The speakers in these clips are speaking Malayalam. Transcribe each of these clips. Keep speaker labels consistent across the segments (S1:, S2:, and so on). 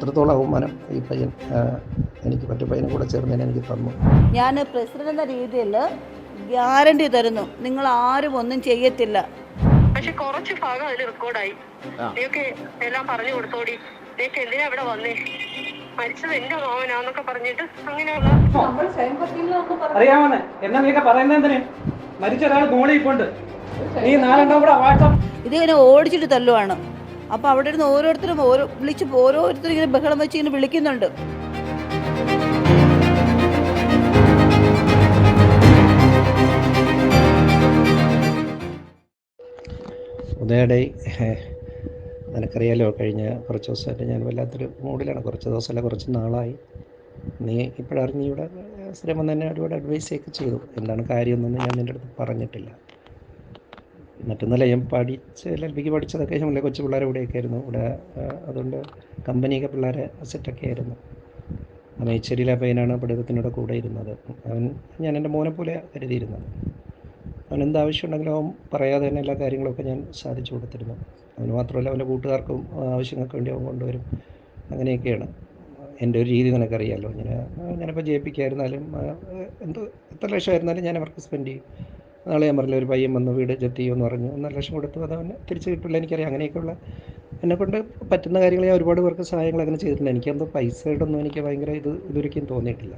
S1: ഇത്രത്തോളം അവമാനം ഈ പയ്യൻ എനിക്ക് മറ്റു പയ്യനും കൂടെ ചേർന്നതിന് എനിക്ക് തന്നു.
S2: ഞാൻ പ്രസിഡന്റ് എന്ന രീതിയിൽ ഗ്യാരണ്ടി തരുന്നു, നിങ്ങൾ ആരും ഒന്നും ചെയ്യത്തില്ല.
S3: പക്ഷെ കുറച്ച് ഭാഗം അതിൽ റെക്കോർഡായി. നീക്ക് എല്ലാം പറഞ്ഞു കൊടുത്തോടി, നീക്ക് എന്തിനാ ഇവിടെ വന്നേ, മരിച്ചത് എന്റെ മോവനാന്നൊക്കെ പറഞ്ഞിട്ട് അങ്ങനെയുള്ള
S4: അറിയാമെന്ന് എന്നാ നീക്ക പറയുന്നതിന് മരിച്ച ഒരാൾ മോളിൽ കൊണ്ട് നീ നാലെണ്ണം കൂടെ വാട്സാപ്പ്
S2: ഇതിങ്ങനെ ഓടിച്ചിട്ട് തല്ലുവാണ്. അപ്പോൾ അവിടെ ഇരുന്ന് ഓരോരുത്തരും ഓരോരുത്തരും ഇങ്ങനെ ബഹളം വെച്ച് ഇങ്ങനെ വിളിക്കുന്നുണ്ട്.
S1: ഉദയടേ, നിനക്കറിയാലോ കഴിഞ്ഞ കുറച്ച് ദിവസമായിട്ട് ഞാൻ വല്ലാത്തൊരു മൂഡിലാണ്. കുറച്ച് ദിവസമല്ല, കുറച്ച് നാളായി. നീ ഇപ്പോഴറിഞ്ഞ് ഇവിടെ സ്ഥിരം വന്ന് തന്നെ ഒരുപാട് അഡ്വൈസൊക്കെ ചെയ്തു. എന്താണ് കാര്യമൊന്നും ഞാൻ നിൻ്റെ അടുത്ത് പറഞ്ഞിട്ടില്ല. മറ്റൊന്നല്ല, ഞാൻ LLBക്ക് പഠിച്ചതൊക്കെ നമ്മളെ കൊച്ചു പിള്ളേരെ ഇവിടെയൊക്കെ ആയിരുന്നു ഇവിടെ. അതുകൊണ്ട് കമ്പനിയൊക്കെ പിള്ളേരെ സെറ്റൊക്കെ ആയിരുന്നു. മേച്ചേരിയിലെ പയ്യനാണ് പഠിത്തത്തിനോട് കൂടെ ഇരുന്നത്. ഞാൻ എൻ്റെ മോനെ പോലെ കരുതിയിരുന്നത്. അവൻ എന്താവശ്യം ഉണ്ടെങ്കിലും അവൻ പറയാതെ തന്നെ എല്ലാ കാര്യങ്ങളൊക്കെ ഞാൻ സാധിച്ചു കൊടുത്തിരുന്നു. അവന് മാത്രമല്ല, അവൻ്റെ കൂട്ടുകാർക്കും ആവശ്യങ്ങൾക്ക് വേണ്ടി അവൻ കൊണ്ടുവരും. അങ്ങനെയൊക്കെയാണ് എൻ്റെ ഒരു രീതി. നിനക്കറിയാമല്ലോ, ഞാനിപ്പോൾ ജയിപ്പിക്കായിരുന്നാലും എത്ര ലക്ഷമായിരുന്നാലും ഞാൻ അവർക്ക് സ്പെൻഡ് ചെയ്യും. നാളെ ഞാൻ പറഞ്ഞില്ല, ഒരു പയ്യൻ വന്ന് വീട് ജപ്തി ചെയ്യുമെന്ന് പറഞ്ഞു, 1.5 ലക്ഷം കൊടുത്തു. അത് അവന് തിരിച്ച് കിട്ടില്ല, എനിക്കറിയാം. അങ്ങനെയൊക്കെയുള്ള എന്നെക്കൊണ്ട് പറ്റുന്ന കാര്യങ്ങൾ ഞാൻ ഒരുപാട് പേർക്ക് സഹായങ്ങൾ അങ്ങനെ ചെയ്തിട്ടുണ്ട്. എനിക്കെന്തോ പൈസയോടൊന്നും എനിക്ക് ഭയങ്കര ഇതൊരിക്കലും തോന്നിയിട്ടില്ല.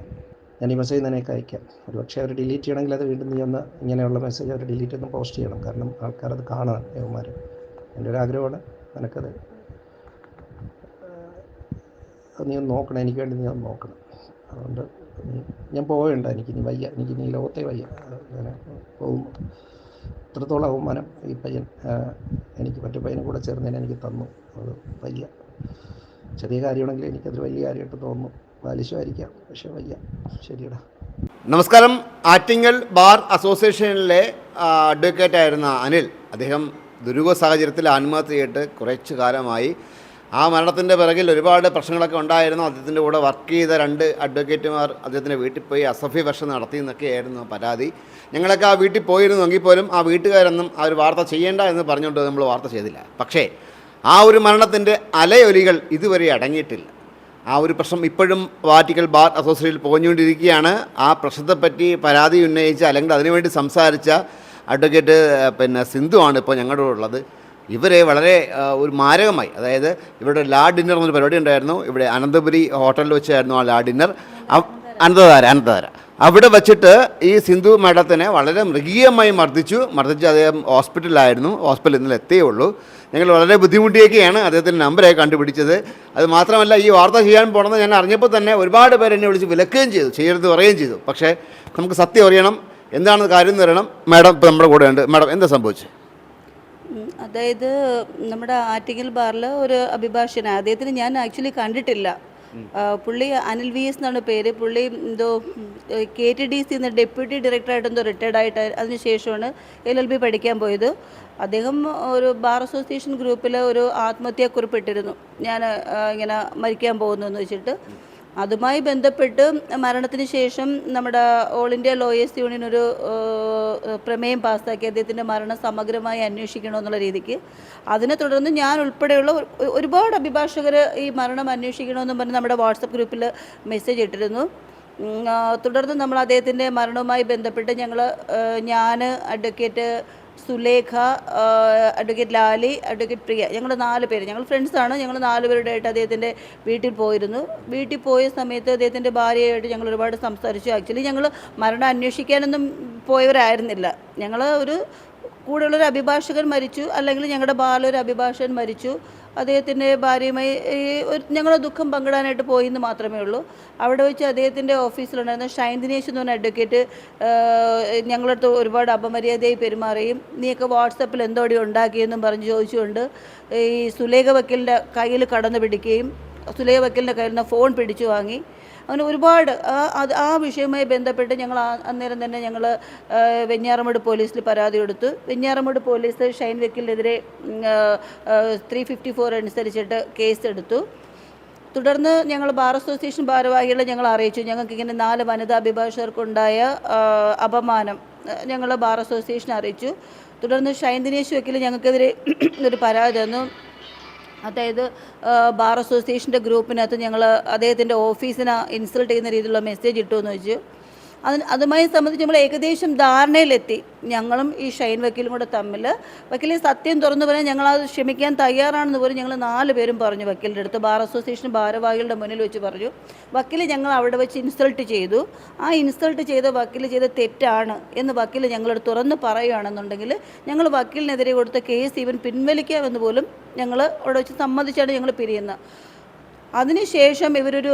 S1: ഞാൻ ഈ മെസ്സേജ് നിനക്ക് അയക്കാം. ഒരുപക്ഷെ അവർ ഡിലീറ്റ് ചെയ്യണമെങ്കിൽ അത് വീണ്ടും നീ ഒന്ന് ഇങ്ങനെയുള്ള മെസ്സേജ് അവർ ഡിലീറ്റ് ഒന്ന് പോസ്റ്റ് ചെയ്യണം. കാരണം ആൾക്കാരത് കാണാൻ യവന്മാർ. എൻ്റെ ഒരു ആഗ്രഹമാണ് നിനക്കത് നീ ഒന്ന് നോക്കണം. എനിക്ക് വേണ്ടി നീ ഒന്ന് നോക്കണം. അതുകൊണ്ട് ഞാൻ പോവേണ്ട, എനിക്കിനി വയ്യ, എനിക്കിനി ഈ ലോകത്തെ വയ്യ. അങ്ങനെ പോകുമ്പോൾ ഇത്രത്തോളം അവമാനം ഈ പയ്യൻ എനിക്ക് മറ്റു പയ്യനും കൂടെ ചേർന്നതിന് എനിക്ക് തന്നു. അത് വയ്യ. ചെറിയ കാര്യമാണെങ്കിൽ എനിക്കത് വലിയ കാര്യമായിട്ട് തോന്നുന്നു. ബാലിശമായിരിക്കാം, പക്ഷേ വയ്യ. ശരിയടാ.
S5: നമസ്കാരം. ആറ്റിങ്ങൽ ബാർ അസോസിയേഷനിലെ അഡ്വക്കേറ്റായിരുന്ന അനിൽ, അദ്ദേഹം ദുരൂഹ സാഹചര്യത്തിൽ ആത്മഹത്യ ചെയ്തിട്ട് കുറച്ച് കാലമായി. ആ മരണത്തിൻ്റെ പിറകിൽ ഒരുപാട് പ്രശ്നങ്ങളൊക്കെ ഉണ്ടായിരുന്നു. അദ്ദേഹത്തിൻ്റെ കൂടെ വർക്ക് ചെയ്ത 2 അഡ്വക്കേറ്റുമാർ അദ്ദേഹത്തിൻ്റെ വീട്ടിൽ പോയി അസഭ്യ വർഷം നടത്തി എന്നൊക്കെയായിരുന്നു പരാതി. ഞങ്ങളൊക്കെ ആ വീട്ടിൽ പോയിരുന്നെങ്കിൽ പോലും ആ വീട്ടുകാരൊന്നും ആ ഒരു വാർത്ത ചെയ്യേണ്ട എന്ന് പറഞ്ഞുകൊണ്ട് നമ്മൾ വാർത്ത ചെയ്തില്ല. പക്ഷേ ആ ഒരു മരണത്തിൻ്റെ അലയൊലികൾ ഇതുവരെ അടങ്ങിയിട്ടില്ല. ആ ഒരു പ്രശ്നം ഇപ്പോഴും ആറ്റിങ്ങൽ ബാർ അസോസിയേഷനിൽ പോഞ്ഞുകൊണ്ടിരിക്കുകയാണ്. ആ പ്രശ്നത്തെപ്പറ്റി പരാതി ഉന്നയിച്ച അല്ലെങ്കിൽ അതിനുവേണ്ടി സംസാരിച്ച അഡ്വക്കേറ്റ് സിന്ധു ആണ് ഇപ്പോൾ ഞങ്ങളുടെ കൂടെ ഉള്ളത്. ഇവരെ വളരെ ഒരു മാരകമായി, അതായത് ഇവിടെ ലാ ഡിന്നർ എന്നൊരു പരിപാടി ഉണ്ടായിരുന്നു. ഇവിടെ അനന്തപുരി ഹോട്ടലിൽ വെച്ചായിരുന്നു ആ ലാ ഡിന്നർ. അനന്തധാര അവിടെ വച്ചിട്ട് ഈ സിന്ധു മാഡത്തിനെ വളരെ മൃഗീയമായി മർദ്ദിച്ച് അദ്ദേഹം ഹോസ്പിറ്റലിലായിരുന്നു. ഹോസ്പിറ്റലിൽ ഇന്നലെ എത്തിയേ ഉള്ളൂ. ഞങ്ങൾ വളരെ ബുദ്ധിമുട്ടിയൊക്കെയാണ് അദ്ദേഹത്തിൻ്റെ നമ്പറൊക്കെ കണ്ടുപിടിച്ചത്. അത് മാത്രമല്ല, ഈ വാർത്ത ചെയ്യാൻ പോകണമെന്ന് ഞാൻ അറിഞ്ഞപ്പോൾ തന്നെ ഒരുപാട് പേര് എന്നെ വിളിച്ച് വിലക്കുകയും ചെയ്തു, ചെയ്യരുത് പറയുകയും ചെയ്തു. പക്ഷേ നമുക്ക് സത്യം അറിയണം, എന്താണ് കാര്യം എന്ന് അറിയണം. മാഡം ഇപ്പോൾ നമ്മുടെ കൂടെ ഉണ്ട്. മാഡം, എന്താ സംഭവിച്ചത്?
S2: അതായത് നമ്മുടെ ആറ്റിങ്ങൽ ബാറിൽ ഒരു അഭിഭാഷകൻ, അദ്ദേഹത്തിന് ഞാൻ ആക്ച്വലി കണ്ടിട്ടില്ല. പുള്ളി അനിൽ VS എന്നാണ് പേര്. പുള്ളി എന്തോ KTDC എന്ന ഡെപ്യൂട്ടി ഡയറക്ടറായിട്ട് എന്തോ റിട്ടയർഡ് ആയിട്ട് അതിനുശേഷമാണ് LLB പഠിക്കാൻ പോയത്. അദ്ദേഹം ഒരു ബാർ അസോസിയേഷൻ ഗ്രൂപ്പിൽ ഒരു ആത്മഹത്യാക്കുറിപ്പ് ഇട്ടിരുന്നു, ഞാൻ ഇങ്ങനെ മരിക്കാൻ പോകുന്നു എന്ന് വെച്ചിട്ട്. അതുമായി ബന്ധപ്പെട്ട് മരണത്തിന് ശേഷം നമ്മുടെ ഓൾ ഇന്ത്യ ലോയേഴ്സ് യൂണിയൻ ഒരു പ്രമേയം പാസ്സാക്കി അദ്ദേഹത്തിൻ്റെ മരണം സമഗ്രമായി അന്വേഷിക്കണമെന്നുള്ള രീതിക്ക്. അതിനെ തുടർന്ന് ഞാൻ ഉൾപ്പെടെയുള്ള ഒരുപാട് അഭിഭാഷകർ ഈ മരണം അന്വേഷിക്കണമെന്നും പറഞ്ഞ് നമ്മുടെ വാട്സപ്പ് ഗ്രൂപ്പിൽ മെസ്സേജ് ഇട്ടിരുന്നു. തുടർന്ന് നമ്മൾ അദ്ദേഹത്തിൻ്റെ മരണവുമായി ബന്ധപ്പെട്ട് ഞാൻ advocate Sulekha, advocate Lali, advocate Priya, ഞങ്ങൾ 4 പേര്, ഞങ്ങൾ ഫ്രണ്ട്സാണ്. ഞങ്ങൾ 4 പേരുടെയായിട്ട് അദ്ദേഹത്തിൻ്റെ വീട്ടിൽ പോയിരുന്നു. വീട്ടിൽ പോയ സമയത്ത് അദ്ദേഹത്തിൻ്റെ ഭാര്യയായിട്ട് ഞങ്ങൾ ഒരുപാട് സംസാരിച്ചു. ആക്ച്വലി ഞങ്ങൾ മരണം അന്വേഷിക്കാനൊന്നും പോയവരായിരുന്നില്ല. ഞങ്ങൾ ഒരു കൂടെയുള്ളൊരു അഭിഭാഷകൻ മരിച്ചു, അല്ലെങ്കിൽ ഞങ്ങളുടെ ബാലൊരു അഭിഭാഷകൻ മരിച്ചു. അദ്ദേഹത്തിൻ്റെ ഭാര്യയുമായി ഞങ്ങൾ ദുഃഖം പങ്കിടാനായിട്ട് പോയിന്ന് മാത്രമേ ഉള്ളൂ. അവിടെ വെച്ച് അദ്ദേഹത്തിൻ്റെ ഓഫീസിലുണ്ടായിരുന്ന ഷൈൻ ദിനേശ് എന്ന് പറഞ്ഞ അഡ്വക്കേറ്റ് ഞങ്ങളടുത്ത് ഒരുപാട് അപമര്യാദയായി പെരുമാറുകയും നീയൊക്കെ വാട്സപ്പിൽ എന്തോടി ഉണ്ടാക്കിയെന്നും പറഞ്ഞ് ചോദിച്ചുകൊണ്ട് ഈ സുലേഖ വക്കീലിൻ്റെ കയ്യിൽ കടന്നു പിടിക്കുകയും സുലേഖ വക്കീലിൻ്റെ കയ്യിൽ നിന്ന് ഫോൺ പിടിച്ചു വാങ്ങി. അങ്ങനെ ഒരുപാട് ആ വിഷയവുമായി ബന്ധപ്പെട്ട് ഞങ്ങൾ അന്നേരം തന്നെ ഞങ്ങൾ വെഞ്ഞാറമൂട് പോലീസിൽ പരാതി കൊടുത്തു. വെഞ്ഞാറമൂട് പോലീസ് ഷൈൻ വക്കീലിനെതിരെ 354 അനുസരിച്ചിട്ട് കേസെടുത്തു. തുടർന്ന് ഞങ്ങൾ ബാർ അസോസിയേഷൻ ഭാരവാഹികളെ ഞങ്ങൾ അറിയിച്ചു, ഞങ്ങൾക്കിങ്ങനെ 4 വനിതാ അഭിഭാഷകർക്കുണ്ടായ അപമാനം ഞങ്ങൾ ബാർ അസോസിയേഷനെ അറിയിച്ചു. തുടർന്ന് ഷൈൻ ദിനേശ് വക്കീൽ ഞങ്ങൾക്കെതിരെ ഒരു പരാതി തന്നു. അതായത് ബാർ അസോസിയേഷൻ്റെ ഗ്രൂപ്പിനകത്ത് ഞങ്ങൾ അദ്ദേഹത്തിൻ്റെ ഓഫീസിനെ ഇൻസൾട്ട് ചെയ്യുന്ന രീതിയിലുള്ള മെസ്സേജ് ഇട്ടു എന്ന് വെച്ചു. അതുമായി സംബന്ധിച്ച് നമ്മൾ ഏകദേശം ധാരണയിലെത്തി. ഞങ്ങളും ഈ ഷൈൻ വക്കീലും കൂടെ തമ്മിൽ. വക്കീൽ സത്യം തുറന്നു പറയാൻ ഞങ്ങളത് ക്ഷമിക്കാൻ തയ്യാറാണെന്ന് പോലും ഞങ്ങൾ 4 പേരും പറഞ്ഞു വക്കീലിൻ്റെ അടുത്ത്. ബാർ അസോസിയേഷൻ ഭാരവാഹികളുടെ മുന്നിൽ വെച്ച് പറഞ്ഞു. വക്കീൽ ഞങ്ങൾ അവിടെ വെച്ച് ഇൻസൾട്ട് ചെയ്തു. ആ ഇൻസൾട്ട് ചെയ്ത വക്കീൽ ചെയ്ത തെറ്റാണ് എന്ന് വക്കീൽ ഞങ്ങളോട് തുറന്ന് പറയുകയാണെന്നുണ്ടെങ്കിൽ ഞങ്ങൾ വക്കീലിനെതിരെ കൊടുത്ത കേസ് ഈവൻ പിൻവലിക്കാമെന്ന് പോലും ഞങ്ങൾ അവിടെ വെച്ച് സമ്മതിച്ചാണ് ഞങ്ങൾ പിരിയുന്നത്. അതിനുശേഷം ഇവരൊരു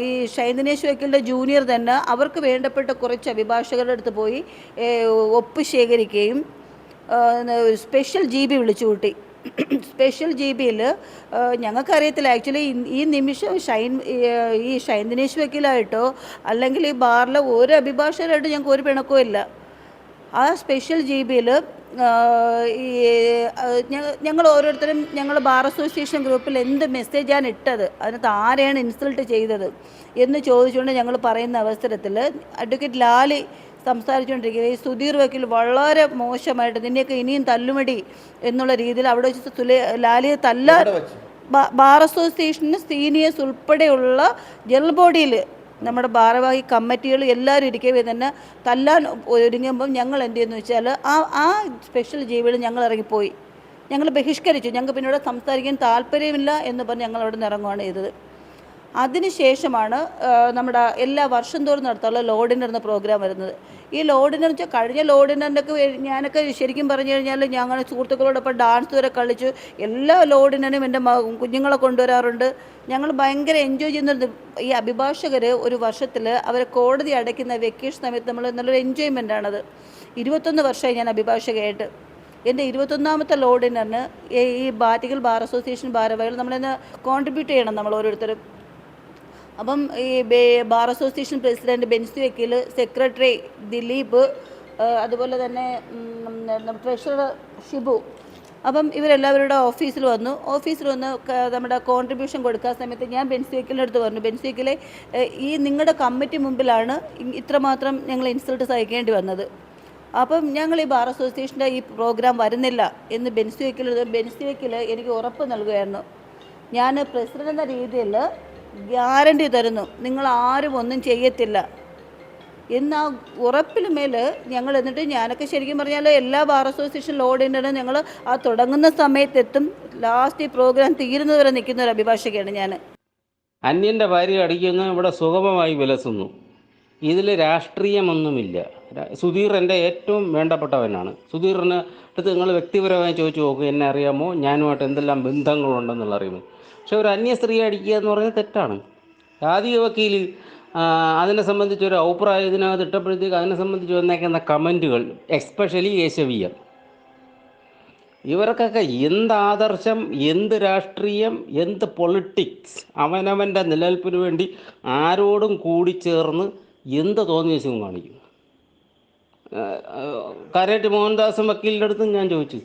S2: ഈ ഷൈൻ ദിനേശ് വക്കീലിൻ്റെ ജൂനിയർ തന്നെ അവർക്ക് വേണ്ടപ്പെട്ട കുറച്ച് അഭിഭാഷകരുടെ അടുത്ത് പോയി ഒപ്പ് ശേഖരിക്കുകയും സ്പെഷ്യൽ GB വിളിച്ചു കൂട്ടി. സ്പെഷ്യൽ GB-യിൽ ഞങ്ങൾക്കറിയത്തില്ല ആക്ച്വലി ഈ നിമിഷം ഈ ഷൈൻ ദിനേശ് വക്കീലായിട്ടോ അല്ലെങ്കിൽ ഈ ബാറിലെ ഒരു അഭിഭാഷകരായിട്ട് ഞങ്ങൾക്ക് ഒരു പിണക്കവും ഇല്ല. ആ സ്പെഷ്യൽ GB-യിൽ ഈ ഞങ്ങൾ ഓരോരുത്തരും ഞങ്ങൾ ബാർ അസോസിയേഷൻ ഗ്രൂപ്പിൽ എന്ത് മെസ്സേജാണ് ഇട്ടത്, അതിനകത്ത് ആരെയാണ് ഇൻസൾട്ട് ചെയ്തത് എന്ന് ചോദിച്ചുകൊണ്ട് ഞങ്ങൾ പറയുന്ന അവസരത്തിൽ അഡ്വക്കേറ്റ് ലാലി സംസാരിച്ചുകൊണ്ടിരിക്കുക ഈ സുധീർ വക്കീൽ വളരെ മോശമായിട്ട് നിന്നെയൊക്കെ ഇനിയും തല്ലുമടി എന്നുള്ള രീതിയിൽ അവിടെ വെച്ച് ലാലിയെ ബാർ അസോസിയേഷന് സീനിയേഴ്സ് ഉൾപ്പെടെയുള്ള ജനറൽ ബോഡിയിൽ നമ്മുടെ ഭാരവാഹി കമ്മിറ്റികൾ എല്ലാവരും ഇരിക്കവേ തന്നെ തല്ലാൻ ഒരുങ്ങുമ്പം ഞങ്ങൾ എന്ത് ചെയ്യുന്നു വെച്ചാൽ ആ സ്പെഷ്യൽ ജീവികൾ ഞങ്ങൾ ഇറങ്ങിപ്പോയി. ഞങ്ങൾ ബഹിഷ്കരിച്ചു. ഞങ്ങൾക്ക് പിന്നെ ഇവിടെ സംസാരിക്കാൻ താല്പര്യമില്ല എന്ന് പറഞ്ഞ് ഞങ്ങൾ അവിടെ നിന്ന് ഇറങ്ങുകയാണ് ചെയ്തത്. അതിനുശേഷമാണ് നമ്മുടെ എല്ലാ വർഷം തോറും നടത്താനുള്ള ലോ ഡിന്നർ എന്ന പ്രോഗ്രാം വരുന്നത്. ഈ ലോ ഡിന്നർ വെച്ചാൽ കഴിഞ്ഞ ലോ ഡിന്നറിൻ്റെയൊക്കെ ഞാനൊക്കെ ശരിക്കും പറഞ്ഞു കഴിഞ്ഞാൽ ഞങ്ങൾ സുഹൃത്തുക്കളോടൊപ്പം ഡാൻസ് വരെ കളിച്ചു. എല്ലാ ലോ ഡിന്നറിനും എൻ്റെ കുഞ്ഞുങ്ങളെ കൊണ്ടുവരാറുണ്ട്. ഞങ്ങൾ ഭയങ്കര എൻജോയ് ചെയ്യുന്നത്. ഈ അഭിഭാഷകർ ഒരു വർഷത്തിൽ അവരെ കോടതി അടയ്ക്കുന്ന വെക്കേഷൻ സമയത്ത് നമ്മൾ നല്ലൊരു എൻജോയ്മെൻ്റാണത്. 21 വർഷമായി ഞാൻ അഭിഭാഷകയായിട്ട്. എൻ്റെ 21ാമത്തെ ലോ ഡിന്നറിന് ഈ ബാറ്റിക്കൽ ബാർ അസോസിയേഷൻ ഭാരവാഹികൾ നമ്മളിന്ന് കോൺട്രിബ്യൂട്ട് ചെയ്യണം നമ്മൾ ഓരോരുത്തരും. അപ്പം ഈ ബാർ അസോസിയേഷൻ പ്രസിഡൻറ്റ് ബെൻസി വക്കീൽ, സെക്രട്ടറി ദിലീപ്, അതുപോലെ തന്നെ ട്രഷറർ ഷിബു. അപ്പം ഇവരെല്ലാവരുടെ ഓഫീസിൽ വന്ന് നമ്മുടെ കോൺട്രിബ്യൂഷൻ കൊടുക്കാൻ സമയത്ത് ഞാൻ ബെൻസി വക്കീലിൻ്റെ അടുത്ത് പറഞ്ഞു, ബെൻസി വക്കീലെ ഈ നിങ്ങളുടെ കമ്മിറ്റി മുമ്പിലാണ് ഇത്രമാത്രം ഞങ്ങൾ ഇൻസൾട്ട് സഹിക്കേണ്ടി വന്നത്. അപ്പം ഞങ്ങൾ ഈ ബാർ അസോസിയേഷൻ്റെ ഈ പ്രോഗ്രാം വരുന്നില്ല എന്ന് ബെൻസി വക്കീൽ എനിക്ക് ഉറപ്പ് നൽകുകയായിരുന്നു. ഞാൻ പ്രസിഡന്റ് എന്ന രീതിയിൽ ഗ്യാരണ്ടി തരുന്നു, നിങ്ങൾ ആരും ഒന്നും ചെയ്യത്തില്ല എന്ന ഉറപ്പിന് മേൽ ഞങ്ങൾ എന്നിട്ട് ഞാനൊക്കെ ശരിക്കും പറഞ്ഞാൽ എല്ലാ ബാർ അസോസിയേഷൻ ലോ ഡിന്നറും ഞങ്ങൾ ആ തുടങ്ങുന്ന സമയത്തെത്തും, ലാസ്റ്റ് ഈ പ്രോഗ്രാം തീരുന്നവരെ നിൽക്കുന്ന ഒരു അഭിഭാഷകയാണ് ഞാൻ.
S6: അന്യൻ്റെ ഭാര്യ അടിക്കുന്ന ഇവിടെ സുഗമമായി വിലസുന്നു. ഇതിൽ രാഷ്ട്രീയമൊന്നുമില്ല. സുധീർ എൻ്റെ ഏറ്റവും വേണ്ടപ്പെട്ടവനാണ്. സുധീറിന് അടുത്ത് നിങ്ങൾ വ്യക്തിപരമായി ചോദിച്ചു നോക്കും, എന്നെ അറിയാമോ, ഞാനുമായിട്ട് എന്തെല്ലാം ബന്ധങ്ങളുണ്ടെന്നുള്ള അറിയുമോ. പക്ഷെ ഒരു അന്യ സ്ത്രീ അടിക്കുക എന്ന് പറയുന്നത് തെറ്റാണ്. ആദ്യ വക്കീൽ അതിനെ സംബന്ധിച്ചൊരു അഭിപ്രായം ഇതിനകത്ത് ഇട്ടപ്പോഴത്തേക്ക് അതിനെ സംബന്ധിച്ച് വന്നേക്കുന്ന കമൻറ്റുകൾ, എക്സ്പെഷ്യലി യേശവീയർ, ഇവർക്കൊക്കെ എന്ത് ആദർശം, എന്ത് രാഷ്ട്രീയം, എന്ത് പൊളിറ്റിക്സ്, അവനവൻ്റെ നിലനിൽപ്പിന് വേണ്ടി ആരോടും കൂടിച്ചേർന്ന് എന്ത് തോന്നിയസും കാണിക്കും. കാരേറ്റ് മോഹൻദാസും വക്കീലിൻ്റെ അടുത്തും ഞാൻ ചോദിച്ചു,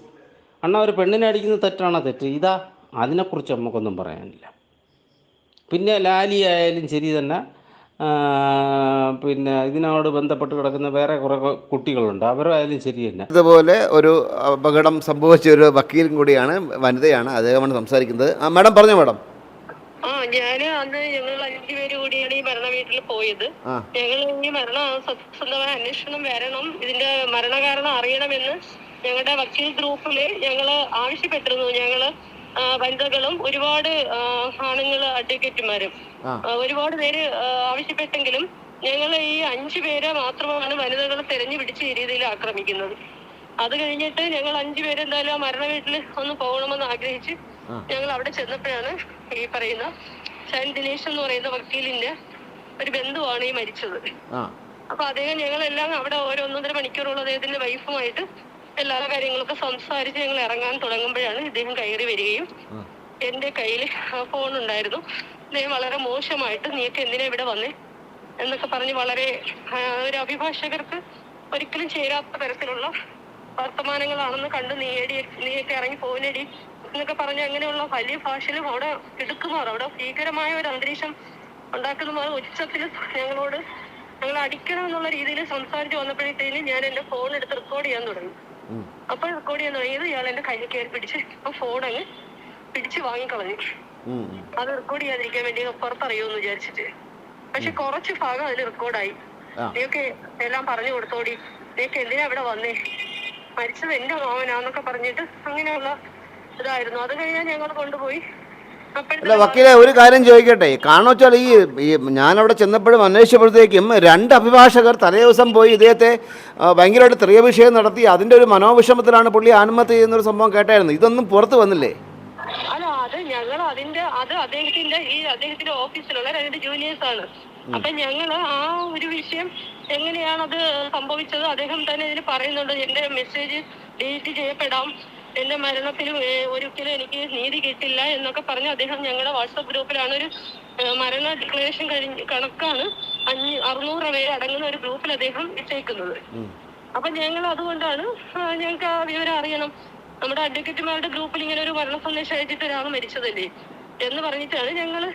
S6: അണ്ണാ ഒരു പെണ്ണിനെ അടിക്കുന്നത് തെറ്റാണോ? തെറ്റ്. ഇതാ അതിനെക്കുറിച്ച് നമുക്കൊന്നും പറയാനില്ല. പിന്നെ ലാലി ആയാലും ശരി തന്നെ, പിന്നെ ഇതിനോട് ബന്ധപ്പെട്ട് കിടക്കുന്ന വേറെ കുറേ കുട്ടികളുണ്ട്, അവരായാലും ശരി തന്നെ.
S5: ഇതുപോലെ ഒരു അപകടം സംഭവിച്ച ഒരു വക്കീലും കൂടിയാണ്, വനിതയാണ്, അദ്ദേഹമാണ് സംസാരിക്കുന്നത്. മാഡം പറഞ്ഞോ. മാഡം
S3: ഞാന് അന്ന് ഞങ്ങൾ 5 പേര് കൂടിയാണ് ഈ മരണ വീട്ടിൽ പോയത്. ഞങ്ങൾ ഈ മരണം സത്യസന്ധമായ അന്വേഷണം വരണം, ഇതിന്റെ മരണകാരണം അറിയണമെന്ന് ഞങ്ങളുടെ വക്കീൽ ഗ്രൂപ്പില് ഞങ്ങള് ആവശ്യപ്പെട്ടിരുന്നു. ഞങ്ങള് വനിതകളും ഒരുപാട് ആണുങ്ങള് അഡ്വക്കേറ്റുമാരും ഒരുപാട് പേര് ആവശ്യപ്പെട്ടെങ്കിലും ഞങ്ങൾ ഈ 5 പേരെ മാത്രമാണ് വനിതകളെ തെരഞ്ഞു പിടിച്ച് ഈ രീതിയിൽ ആക്രമിക്കുന്നത്. അത് കഴിഞ്ഞിട്ട് ഞങ്ങൾ 5 പേര് എന്തായാലും ആ മരണ വീട്ടിൽ ഒന്ന് പോകണമെന്ന് ആഗ്രഹിച്ച് ഞങ്ങൾ അവിടെ ചെന്നപ്പോഴാണ് ഈ പറയുന്ന ഷൈൻ ദിനേശ് എന്ന് പറയുന്ന വക്കീലിന്റെ ഒരു ബന്ധുവാണ് ഈ മരിച്ചത്. അപ്പൊ അദ്ദേഹം ഞങ്ങളെല്ലാം അവിടെ 1.5 മണിക്കൂറോളം അദ്ദേഹത്തിന്റെ വൈഫുമായിട്ട് എല്ലാ കാര്യങ്ങളൊക്കെ സംസാരിച്ച് ഞങ്ങൾ ഇറങ്ങാൻ തുടങ്ങുമ്പോഴാണ് ഇദ്ദേഹം കയറി വരികയും എന്റെ കയ്യിൽ ഫോൺ ഉണ്ടായിരുന്നു. അദ്ദേഹം വളരെ മോശമായിട്ട് നീക്ക് എന്തിനാ ഇവിടെ വന്നേ എന്നൊക്കെ പറഞ്ഞ് വളരെ ഒരു അഭിഭാഷകർക്ക് ഒരിക്കലും ചേരാത്ത തരത്തിലുള്ള വർത്തമാനങ്ങളാണെന്ന് കണ്ട് നീയൊക്കെ ഇറങ്ങി പോനടി എന്നൊക്കെ പറഞ്ഞ് അങ്ങനെയുള്ള വലിയ ഭാഷയിലും അവിടെ എടുക്കുമാർ, അവിടെ ഭീകരമായ ഒരു അന്തരീക്ഷം ഉണ്ടാക്കുന്നമാർ ഉച്ചത്തിൽ ഞങ്ങൾ അടിക്കണം എന്നുള്ള രീതിയിൽ സംസാരിച്ച് വന്നപ്പോഴത്തേന് ഞാൻ എന്റെ ഫോൺ എടുത്ത് റെക്കോർഡ് ചെയ്യാൻ തുടങ്ങി. അപ്പോൾ റെക്കോർഡ് ചെയ്യാൻ തുടങ്ങിയത് ഇയാൾ എന്റെ കയ്യിൽ കയറി പിടിച്ച് ആ ഫോൺ അങ്ങ് പിടിച്ച് വാങ്ങിക്കളഞ്ഞു. അത് റെക്കോർഡ് ചെയ്യാതിരിക്കാൻ വേണ്ടി പുറത്തറിയുമെന്ന് വിചാരിച്ചിട്ട്. പക്ഷെ കുറച്ച് ഭാഗം അതിൽ റെക്കോർഡായി. നീയൊക്കെ എല്ലാം പറഞ്ഞു കൊടുത്തോടി, നീയൊക്കെ എന്തിനാ ഇവിടെ വന്നേ, മരിച്ചത് എന്റെ മോവനാന്നൊക്കെ പറഞ്ഞിട്ട് അങ്ങനെയുള്ള ഇതായിരുന്നു. അത് കഴിഞ്ഞാൽ ഞങ്ങൾ കൊണ്ടുപോയി.
S5: അല്ല വക്കീലെ, ഒരു കാര്യം ചോദിക്കട്ടെ, കാരണം വെച്ചാൽ ഈ ഞാനവിടെ ചെന്നപ്പോഴും അന്വേഷിച്ചപ്പോഴത്തേക്കും 2 അഭിഭാഷകർ തലേ ദിവസം പോയി ഇദ്ദേഹത്തെ ഭയങ്കരമായിട്ട് തെറിയഭിഷേകം നടത്തി അതിൻ്റെ ഒരു മനോവിഷമത്തിലാണ് പുള്ളി ആത്മഹത്യ ചെയ്യുന്നൊരു സംഭവം കേട്ടായിരുന്നു. ഇതൊന്നും പുറത്ത് വന്നില്ലേ?
S3: അല്ല, അത് ഞങ്ങൾ അദ്ദേഹത്തിന്റെ ഓഫീസിലുള്ള 2 ജൂനിയേഴ്സാണ്. അപ്പൊ ഞങ്ങള് ആ ഒരു വിഷയം എങ്ങനെയാണത് സംഭവിച്ചത് അദ്ദേഹം തന്നെ ഇതിന് പറയുന്നുണ്ട്. എന്റെ മെസ്സേജ് ഡിലീറ്റ് ചെയ്യപ്പെടാം, എന്റെ മരണത്തിന് ഒരിക്കലും എനിക്ക് നീതി കിട്ടില്ല എന്നൊക്കെ പറഞ്ഞ് അദ്ദേഹം ഞങ്ങളുടെ വാട്സപ്പ് ഗ്രൂപ്പിലാണ് ഒരു മരണ ഡിക്ലറേഷൻ കണക്കാണ് 600 പേര് അടങ്ങുന്ന ഒരു ഗ്രൂപ്പിൽ അദ്ദേഹം ഇട്ടേക്കുന്നത്. അപ്പൊ ഞങ്ങൾ അതുകൊണ്ടാണ് ഞങ്ങൾക്ക് ആ വിവരം അറിയണം. നമ്മുടെ അഡ്വക്കേറ്റുമാരുടെ ഗ്രൂപ്പിൽ ഇങ്ങനെ ഒരു മരണ സന്ദേശം അയച്ചിട്ട് ഒരാൾ മരിച്ചതല്ലേ എന്ന് പറഞ്ഞിട്ടാണ് ഞങ്ങള്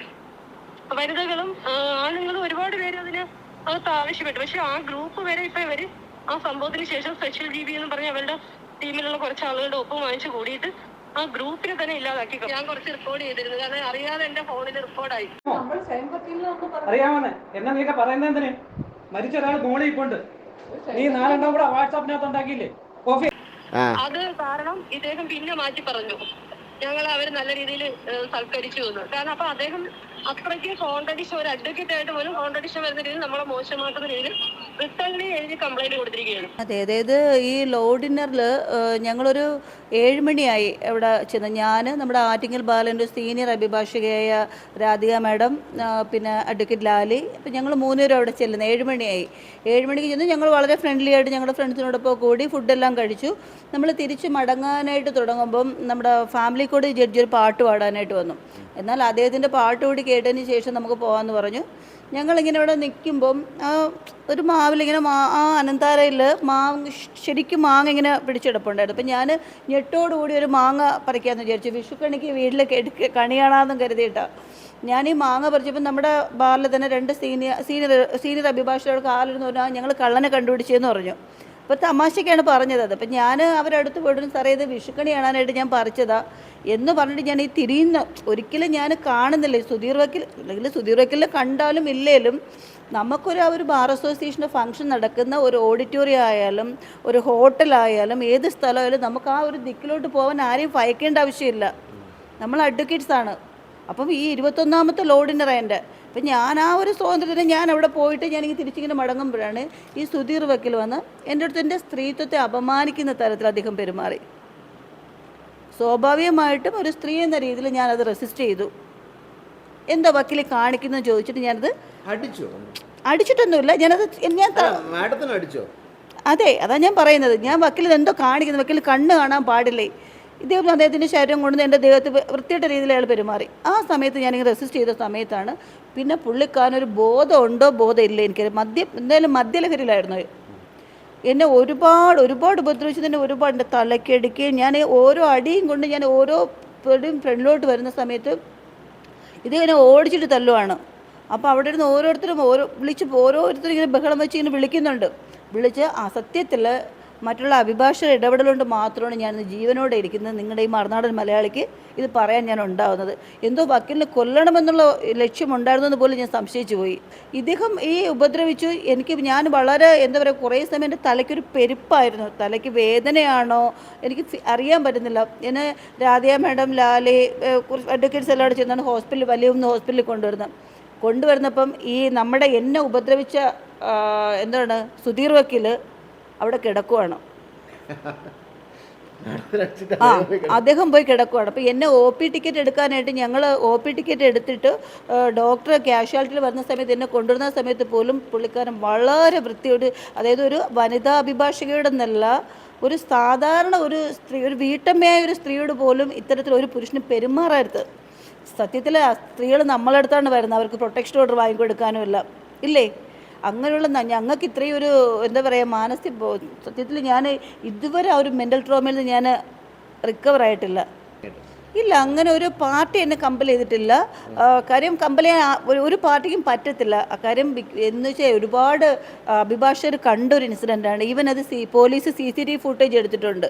S3: വനിതകളും ആണുങ്ങളും ഒരുപാട് പേര് അകത്ത് ആവശ്യപ്പെട്ടു. പക്ഷെ ആ ഗ്രൂപ്പ് വരെ ഇപ്പൊ ഇവര് ആ സംഭവത്തിന് ശേഷം സ്പെഷ്യൽ GB എന്ന് പറഞ്ഞ അവരുടെ ടീമിലുള്ള കുറച്ച് ആളുകളുടെ ഒപ്പം വാങ്ങിച്ചു കൂടിയിട്ട് ആ ഗ്രൂപ്പിനെ തന്നെ ഇല്ലാതാക്കി. ഞാൻ കുറച്ച് റെക്കോർഡ് ചെയ്തിരുന്നു, കാരണം അറിയാതെ എന്റെ ഫോണിൽ റെക്കോർഡായി.
S4: അറിയാമെന്ന് എന്നാ നീക്ക പറയുന്നത് എന്തിന്? മരിച്ച ഒരാൾ മോളിൽ ഇപ്പോണ്ട്, നീ 4 കൂടെ വാട്സാപ്പിനകത്ത് ഉണ്ടാക്കിയില്ലേ കോഫി?
S3: അത് കാരണം ഇദ്ദേഹം പിന്നെ മാറ്റി പറഞ്ഞു, ഞങ്ങൾ അവർ നല്ല രീതിയിൽ സൽക്കരിച്ചു എന്ന്. കാരണം അപ്പൊ അദ്ദേഹം അത്രയ്ക്ക് കോൺട്രഡിക്ഷൻ, ഒരു അഡ്വക്കേറ്റ് ആയിട്ട് പോലും കോൺട്രഡിക്ഷൻ വരുന്ന രീതിയിൽ നമ്മളെ മോശമാക്കുന്ന രീതിയിൽ റിട്ടേൺലി എഴുതി കംപ്ലൈന്റ് കൊടുത്തിരിക്കുകയാണ്.
S2: അതെ, അതായത് ഈ ലോ ഡിന്നറിൽ ഞങ്ങളൊരു 7 മണിയായി അവിടെ ചെന്ന്. ഞാൻ നമ്മുടെ ആറ്റിങ്ങൽ ബാലൻ്റെ സീനിയർ അഭിഭാഷകയായ രാധിക മാഡം, പിന്നെ അഡ്വക്കേറ്റ് ലാലി, അപ്പം ഞങ്ങൾ 3 പേരും അവിടെ ചെല്ലുന്നത്. 7 മണിയായി. 7 മണിക്ക് ചെന്ന് ഞങ്ങൾ വളരെ ഫ്രണ്ട്ലി ആയിട്ട് ഞങ്ങളുടെ ഫ്രണ്ട്സിനോടൊപ്പം കൂടി ഫുഡെല്ലാം കഴിച്ചു. നമ്മൾ തിരിച്ച് മടങ്ങാനായിട്ട് തുടങ്ങുമ്പം നമ്മുടെ ഫാമിലി കോഡ് ജഡ്ജി ഒരു പാട്ട് പാടാനായിട്ട് വന്നു. എന്നാൽ അദ്ദേഹത്തിൻ്റെ പാട്ട് കൂടി കേട്ടതിന് ശേഷം നമുക്ക് പോകാമെന്ന് പറഞ്ഞു. ഞങ്ങളിങ്ങനെ ഇവിടെ നിൽക്കുമ്പം ഒരു മാവിലിങ്ങനെ ആ അനന്താരയിൽ ശരിക്കും മാങ്ങ ഇങ്ങനെ പിടിച്ചെടുപ്പുണ്ടായിരുന്നു. അപ്പം ഞാൻ ഞെട്ടോടുകൂടി ഒരു മാങ്ങ പറിക്കാമെന്ന് വിചാരിച്ചു. വിഷുക്കണിക്ക് വീട്ടിലേക്ക് കണി കാണാമെന്നും കരുതിയിട്ടാണ് ഞാൻ ഈ മാങ്ങ പറിച്ചപ്പോൾ നമ്മുടെ ബാറിൽ തന്നെ 2 സീനിയർ അഭിഭാഷകർക്ക് ആളിരുന്ന് പറഞ്ഞാൽ ഞങ്ങൾ കള്ളനെ കണ്ടുപിടിച്ചതെന്ന് പറഞ്ഞു. അപ്പോൾ തമാശയ്ക്കാണ് പറഞ്ഞത്. അപ്പം ഞാൻ അവരടുത്ത് പോയിട്ട് സാറേ ഇത് വിഷുക്കണി കാണാനായിട്ട് ഞാൻ പറിച്ചതാ എന്ന് പറഞ്ഞിട്ട് ഞാൻ ഈ തിരിയുന്ന ഒരിക്കലും ഞാൻ കാണുന്നില്ല. സുധീർ വക്കീൽ അല്ലെങ്കിൽ സുധീർ വക്കീലിനെ കണ്ടാലും ഇല്ലേലും നമുക്കൊരു ബാർ അസോസിയേഷൻ്റെ ഫംഗ്ഷൻ നടക്കുന്ന ഒരു ഓഡിറ്റോറിയം ആയാലും ഒരു ഹോട്ടലായാലും ഏത് സ്ഥലമായാലും നമുക്ക് ആ ഒരു ദിക്കിലോട്ട് പോകാൻ ആരെയും ഭയക്കേണ്ട ആവശ്യമില്ല. നമ്മൾ അഡ്വക്കേറ്റ്സാണ്. അപ്പം ഈ 21ാമത്തെ ലോ ഡിന്നറാണ് എൻ്റെ. അപ്പം ഞാൻ ആ ഒരു സ്വാതന്ത്ര്യത്തിന് ഞാൻ അവിടെ പോയിട്ട് ഞാനിങ്ങനെ തിരിച്ചിങ്ങനെ മടങ്ങുമ്പോഴാണ് ഈ സുധീർ വക്കീൽ വന്ന് എൻ്റെ അടുത്ത് എൻ്റെ സ്ത്രീത്വത്തെ അപമാനിക്കുന്ന തരത്തിൽ അദ്ദേഹം പെരുമാറി. സ്വാഭാവികമായിട്ടും ഒരു സ്ത്രീ എന്ന രീതിയിൽ ഞാനത് റെസിസ്റ്റ് ചെയ്തു. എന്താ വക്കീൽ കാണിക്കുന്നത് ചോദിച്ചിട്ട് ഞാനത് അടിച്ചിട്ടൊന്നുമില്ല.
S5: അടിച്ചോ?
S2: അതെ, അതാ ഞാൻ പറയുന്നത്. ഞാൻ വക്കീൽ എന്തോ കാണിക്കുന്നത്, വക്കീൽ കണ്ണ് കാണാൻ പാടില്ലേ. ഇദ്ദേഹം അദ്ദേഹത്തിൻ്റെ ശരീരം കൊണ്ട് എൻ്റെ ദേഹത്ത് വൃത്തിയുടെ രീതിയിൽ അയാൾ പെരുമാറി. ആ സമയത്ത് ഞാനിങ്ങനെ റെസിസ്റ്റ് ചെയ്ത സമയത്താണ് പിന്നെ പുള്ളിക്കാരനൊരു ബോധമുണ്ടോ ബോധമില്ല എനിക്കറിയാം. എന്തായാലും മദ്യലഹരിയിലായിരുന്നു. എന്നെ ഒരുപാട് ഉപദ്രവിച്ചു. തന്നെ ഒരുപാട് എൻ്റെ തലക്കടിക്കുകയും ഞാൻ ഓരോ അടിയും കൊണ്ട് ഞാൻ ഓരോ പേടിയും ഫ്രണ്ടിലോട്ട് വരുന്ന സമയത്ത് ഇതിങ്ങനെ ഓടിച്ചിട്ട് തല്ലുവാണ്. അപ്പോൾ അവിടെ ഇരുന്ന് ഓരോരുത്തരും ഓരോരുത്തരും ഇങ്ങനെ ബഹളം വെച്ച് ഇങ്ങനെ വിളിക്കുന്നുണ്ട്. വിളിച്ച് സത്യത്തിൽ മറ്റുള്ള അഭിഭാഷക ഇടപെടലുകൊണ്ട് മാത്രമാണ് ഞാൻ ജീവനോടെ ഇരിക്കുന്നത്. നിങ്ങളുടെ ഈ മറുനാടൻ മലയാളിക്ക് ഇത് പറയാൻ ഞാൻ ഉണ്ടാകുന്നത്. എന്തോ വക്കീലിനെ കൊല്ലണമെന്നുള്ള ലക്ഷ്യമുണ്ടായിരുന്നെന്ന് പോലും ഞാൻ സംശയിച്ചു പോയി. ഇദ്ദേഹം ഈ ഉപദ്രവിച്ചു. ഞാൻ വളരെ എന്താ പറയുക, കുറേ സമയം എൻ്റെ തലയ്ക്കൊരു പെരുപ്പായിരുന്നു. തലയ്ക്ക് വേദനയാണോ എനിക്ക് അറിയാൻ പറ്റുന്നില്ല. എന്നെ രാധിക മാഡം, ലാലി, അഡ്വക്കേറ്റ്സ് എല്ലാം ചെന്നാണ് വലിയ ഹോസ്പിറ്റലിൽ കൊണ്ടുവരുന്നപ്പം ഈ എന്നെ ഉപദ്രവിച്ച സുധീർ വക്കീൽ അവിടെ കിടക്കുവാണ്. അദ്ദേഹം പോയി കിടക്കുവാണ്. അപ്പോൾ എന്നെ OP ടിക്കറ്റ് എടുക്കാനായിട്ട് ഞങ്ങൾ OP ടിക്കറ്റ് എടുത്തിട്ട് ഡോക്ടർ കാഷ്വാലിറ്റിയിൽ വരുന്ന സമയത്ത് എന്നെ കൊണ്ടുവരുന്ന സമയത്ത് പോലും പുള്ളിക്കാരൻ വളരെ വൃത്തിയോട്, അതായത് ഒരു വനിതാ അഭിഭാഷകയുടെ എന്നല്ല, ഒരു സാധാരണ ഒരു സ്ത്രീ, ഒരു വീട്ടമ്മയായ ഒരു സ്ത്രീയോട് പോലും ഇത്തരത്തിലൊരു പുരുഷന് പെരുമാറരുത്. സത്യത്തിൽ സ്ത്രീകൾ നമ്മളടുത്താണ് വരുന്നത്, അവർക്ക് പ്രൊട്ടക്ഷൻ ഓർഡർ വാങ്ങിക്കൊടുക്കാനും ഇല്ല ഇല്ലേ. അങ്ങനെയുള്ള ഞങ്ങൾക്ക് ഇത്രയും ഒരു എന്താ പറയുക സത്യത്തിൽ ഞാൻ ഇതുവരെ ആ ഒരു മെൻ്റൽ ട്രോമയിൽ നിന്ന് ഞാൻ റിക്കവർ ആയിട്ടില്ല. ഇല്ല, അങ്ങനെ ഒരു പാർട്ടി എന്നെ കമ്പൽ ചെയ്തിട്ടില്ല. കാര്യം കമ്പൽ ചെയ്യാൻ ഒരു പാർട്ടിക്കും പറ്റത്തില്ല. കാര്യം എന്ന് വെച്ചാൽ ഒരുപാട് അഭിഭാഷകർ കണ്ടൊരു ഇൻസിഡൻ്റാണ്. ഈവൻ അത് പോലീസ് CCTV ഫുട്ടേജ് എടുത്തിട്ടുണ്ട്.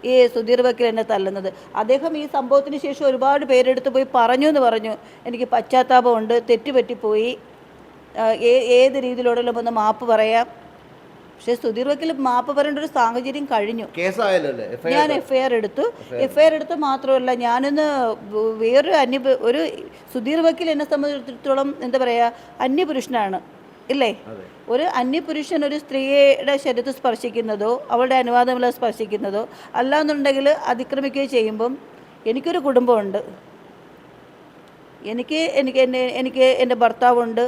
S2: ഈ സുധീർ വക്കീൽ എന്നെ തല്ലുന്നത്. അദ്ദേഹം ഈ സംഭവത്തിന് ശേഷം ഒരുപാട് പേരെടുത്ത് പോയി പറഞ്ഞു, എനിക്ക് പശ്ചാത്താപമുണ്ട്, തെറ്റുപറ്റിപ്പോയി, ഏത് രീതിയിലൂടെയും ഒന്ന് മാപ്പ് പറയാം. പക്ഷേ സുധീർ വക്കീൽ മാപ്പ് പറയേണ്ട ഒരു സാഹചര്യം കഴിഞ്ഞു. ഞാൻ FIR എടുത്തു മാത്രമല്ല, ഞാനൊന്ന് ഒരു സുധീർ വക്കീൽ എന്നെ സംബന്ധിച്ചിടത്തോളം എന്താ പറയുക, അന്യപുരുഷനാണ് ഇല്ലേ? ഒരു അന്യപുരുഷൻ ഒരു സ്ത്രീയുടെ ശരീരത്തിൽ സ്പർശിക്കുന്നതോ അവളുടെ അനുവാദമില്ലാതെ സ്പർശിക്കുന്നതോ അല്ലാന്നുണ്ടെങ്കിൽ അതിക്രമിക്കുകയോ ചെയ്യുമ്പം എനിക്കൊരു കുടുംബമുണ്ട്, എനിക്ക് എൻ്റെ ഭർത്താവുണ്ട്,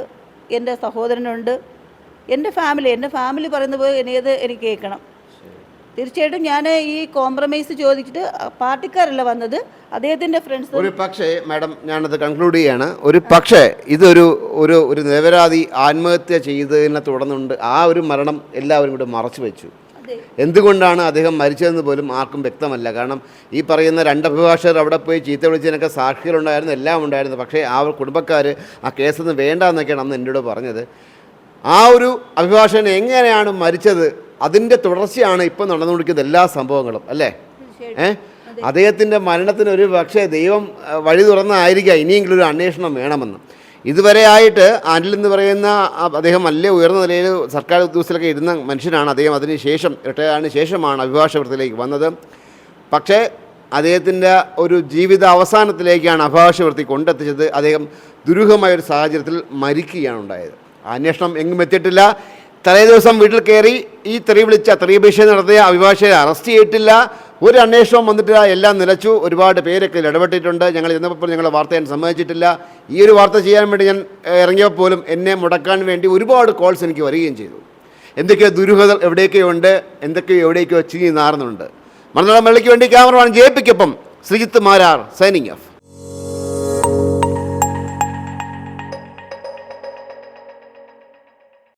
S2: എൻ്റെ സഹോദരനുണ്ട്, എൻ്റെ ഫാമിലി പറയുന്നത് പോലെ എനിക്ക് കേൾക്കണം. തീർച്ചയായിട്ടും ഞാൻ ഈ കോംപ്രമൈസ് ചോദിച്ചിട്ട് പാർട്ടിക്കാരല്ല വന്നത്, അദ്ദേഹത്തിൻ്റെ ഫ്രണ്ട്സ്.
S5: ഒരു പക്ഷേ മാഡം, ഞാനത് കൺക്ലൂഡ് ചെയ്യാണ്, ഒരു പക്ഷേ ഒരു നിരപരാധി ആത്മഹത്യ ചെയ്തതിനെ തുടർന്നുണ്ട് ആ ഒരു മരണം എല്ലാവരും കൂടെ മറച്ചു വെച്ചു. എന്തുകൊണ്ടാണ് അദ്ദേഹം മരിച്ചതെന്ന് പോലും ആർക്കും വ്യക്തമല്ല. കാരണം ഈ പറയുന്ന 2 അഭിഭാഷകർ അവിടെ പോയി ചീത്ത വിളിച്ചതിനൊക്കെ സാക്ഷികളുണ്ടായിരുന്നു, എല്ലാം ഉണ്ടായിരുന്നു. പക്ഷേ ആ കുടുംബക്കാർ ആ കേസൊന്നും വേണ്ട എന്നൊക്കെയാണ് അന്ന് എന്നോട് പറഞ്ഞത്. ആ ഒരു അഭിഭാഷകൻ എങ്ങനെയാണ് മരിച്ചത്, അതിൻ്റെ തുടർച്ചയാണ് ഇപ്പം നടന്നുകൊണ്ടിരിക്കുന്ന എല്ലാ സംഭവങ്ങളും അല്ലേ? അദ്ദേഹത്തിൻ്റെ മരണത്തിന് ഒരു പക്ഷേ ദൈവം വഴി തുറന്നായിരിക്കാം ഇനിയെങ്കിലും ഒരു അന്വേഷണം വേണമെന്ന്. ഇതുവരെ ആയിട്ട് അനിൽ എന്ന് പറയുന്ന അദ്ദേഹം നല്ല ഉയർന്ന നിലയിൽ സർക്കാർ ഉദ്യോഗസ്ഥലൊക്കെ ഇരുന്ന മനുഷ്യനാണ്. അദ്ദേഹം അതിന് ശേഷം റിട്ടയർഡിന് ശേഷമാണ് അഭിഭാഷക വൃത്തിയിലേക്ക് വന്നത്. പക്ഷേ അദ്ദേഹത്തിൻ്റെ ഒരു ജീവിത അവസാനത്തിലേക്കാണ് അഭിഭാഷക വൃത്തി കൊണ്ടെത്തിച്ചത്. അദ്ദേഹം ദുരൂഹമായൊരു സാഹചര്യത്തിൽ മരിക്കുകയാണ് ഉണ്ടായത്. അന്വേഷണം എങ്ങും എത്തിയിട്ടില്ല. തലേ ദിവസം വീട്ടിൽ കയറി ഈ തെറിയപേക്ഷ നടത്തിയ അഭിഭാഷകരെ അറസ്റ്റ് ചെയ്തിട്ടില്ല. ഒരു അന്വേഷണം വന്നിട്ടില്ല, എല്ലാം നിലച്ചു. ഒരുപാട് പേരൊക്കെ ഇടപെട്ടിട്ടുണ്ട്. ഞങ്ങൾ ചെന്നപ്പോൾ ഞങ്ങൾ വാർത്ത ചെയ്യാൻ സമ്മതിച്ചിട്ടില്ല. ഈ ഒരു വാർത്ത ചെയ്യാൻ വേണ്ടി ഞാൻ ഇറങ്ങിയപ്പോൾ പോലും എന്നെ മുടക്കാൻ വേണ്ടി ഒരുപാട് കോൾസ് എനിക്ക് വരികയും ചെയ്തു. എന്തൊക്കെയോ ദുരൂഹതകൾ എവിടെയൊക്കെയോ ഉണ്ട്, എവിടെയൊക്കെയോ ചീഞ്ഞ് നാറുന്നുണ്ട്. മലയാളം വെള്ളിക്ക് വേണ്ടി ക്യാമറമാൻ JP-ക്കൊപ്പം ശ്രീജിത്ത് മാരാർ, സൈനിങ് ഓഫ്.